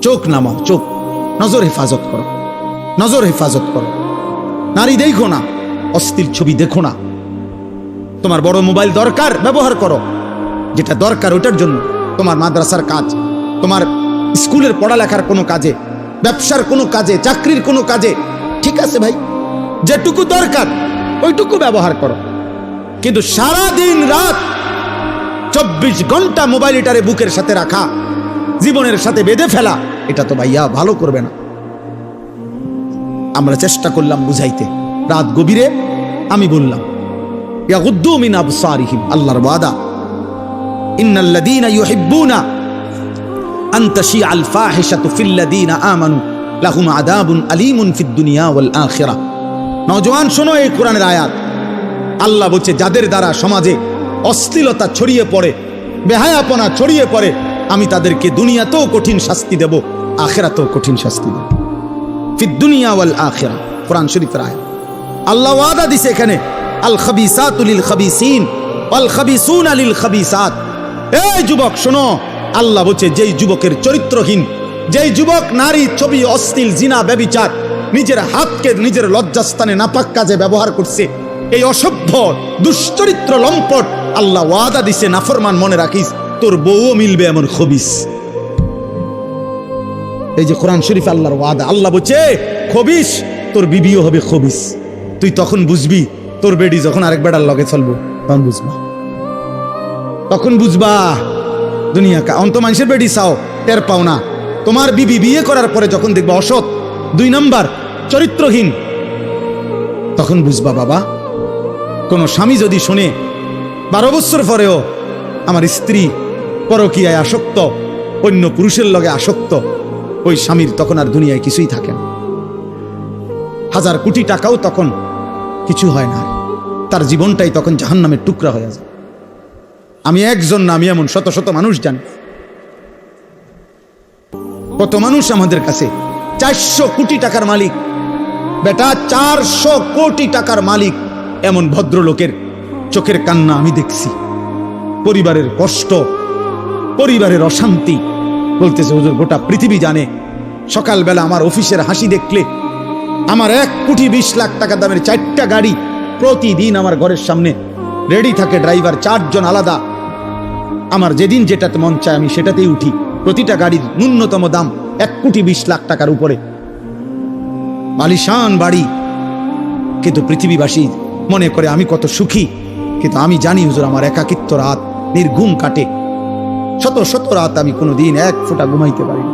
চোখ নামাও, চোখ, নজর হেফাজত করো, নজর হেফাজত করো। নারী দেখো না, অস্থির ছবি দেখো না। তোমার বড় মোবাইল দরকার, ব্যবহার করো, যেটা দরকার ওটার জন্য। তোমার মাদ্রাসার কাজ, তোমার স্কুলের পড়ালেখার কোনো কাজে, ব্যবসার কোনো কাজে, চাকরির কোনো কাজে, ঠিক আছে ভাই, যেটুকু দরকার ওইটুকু ব্যবহার করো। কিন্তু সারা দিন রাত 24 ঘন্টা মোবাইলটারে বুকের সাথে রাখা, জীবনের সাথে বেঁধে ফেলা, এটা তো ভাইয়া ভালো করবে না। আমরা চেষ্টা করলাম বুঝাইতে, রাত গভীরে আমি বললাম ইয়াগুদ্দু মিন আবসারিহিম, আল্লাহর ওয়াদা, ইন্নাল্লাযীনা ইউহিব্বুনা আন তাশিআল ফাহিশাতু ফিল্লাযীনা আমানু লাহুম আযাবুন আলীমুন ফিদ দুনিয়া ওয়াল আখিরাহ। নওজোয়ান শোনো এই কোরআনের আয়াত। আল্লাহ বলছে যাদের দ্বারা সমাজে অশ্লীলতা ছড়িয়ে পড়ে, বেহায়াপনা ছড়িয়ে পড়ে, আমি তাদেরকে দুনিয়াতেও কঠিন শাস্তি দেব, আখিরাতেও কঠিন শাস্তি দেব। ফিদ দুনিয়া ওয়াল আখিরাহ, কোরআন শরীফের আয়াত। আল্লাহ ওয়াদা দিছে এখানে, আল খাবিসাতু লিল খাবিসিন ওয়াল খাবিসুনা লিল খাবিসাত। এই যুবক শোনো, আল্লাহ বলছে যেই যুবকের চরিত্রহীন, যেই যুবক নারী ছবি, অশ্লীল, জিনা, ব্যভিচার, নিজের হাতকে নিজের লজ্জাস্থানে নাপাক কাজে ব্যবহার করছে, এই অসভ্য দুশ্চরিত্র লম্পট, আল্লাহ ওয়াদা দিছে নাফরমান, মনে রাখিস তোর বউও মিলবে এমন খবিস। এই যে কোরআন শরীফ আল্লাহর ওয়াদা, আল্লাহ বলছে খবিস, তোর বিবিও হবে খবিস। তুই তখন বুঝবি, তোর বেডি যখন আরেক বেড়ার লগে চলবো তখন বুঝবা, তখন বুঝবা দুনিয়া কা অন্ত মানুষের বেডি চাও, টের পাও না। তোমার বিবি বিয়ে করার পরে যখন দেখবা অসৎ, 2 নাম্বার, চরিত্রহীন, তখন বুঝবা বাবা। কোন স্বামী যদি শুনে 12 বছর পরেও আমার স্ত্রী পরকীয়ায় আসক্ত, অন্য পুরুষের লগে আসক্ত, ওই স্বামীর তখন আর দুনিয়ায় কিছুই থাকে না। 1000 কোটি টাকাও তখন কিছু হয় না, তার জীবনটাই তখন জাহান্নামের টুকরা হয়ে যায়। আমি একজন না, আমি এমন শত শত মানুষ জানি। কত মানুষ আমাদের কাছে 400 কোটি টাকার মালিক, বেটা 400 কোটি টাকার মালিক, এমন ভদ্রলোকের চোখের কান্না আমি দেখছি, পরিবারের কষ্ট, পরিবারের অশান্তি। বলতেছে হুজুর গোটা পৃথিবী জানে, সকালবেলা আমার অফিসের হাসি দেখলে, আমার 1,20,00,000 টাকা দামের 4টা গাড়ি প্রতিদিন আমার ঘরের সামনে রেডি থাকে, ড্রাইভার 4 জন আলাদা। আমার যেদিন যেটাতে মন চায় আমি সেটাতেই উঠি। প্রতিটা গাড়ির ন্যূনতম দাম 1,20,00,000 টাকার উপরে, আলিশান বাড়ি। কিন্তু পৃথিবীবাসী মনে করে আমি কত সুখী, কিন্তু আমি জানি হুজুর আমার একাকিত্ব রাত নির্ঘুম কাটে। শত শত রাত আমি কোনোদিন 1 ফোঁটা ঘুমাইতে পারি না।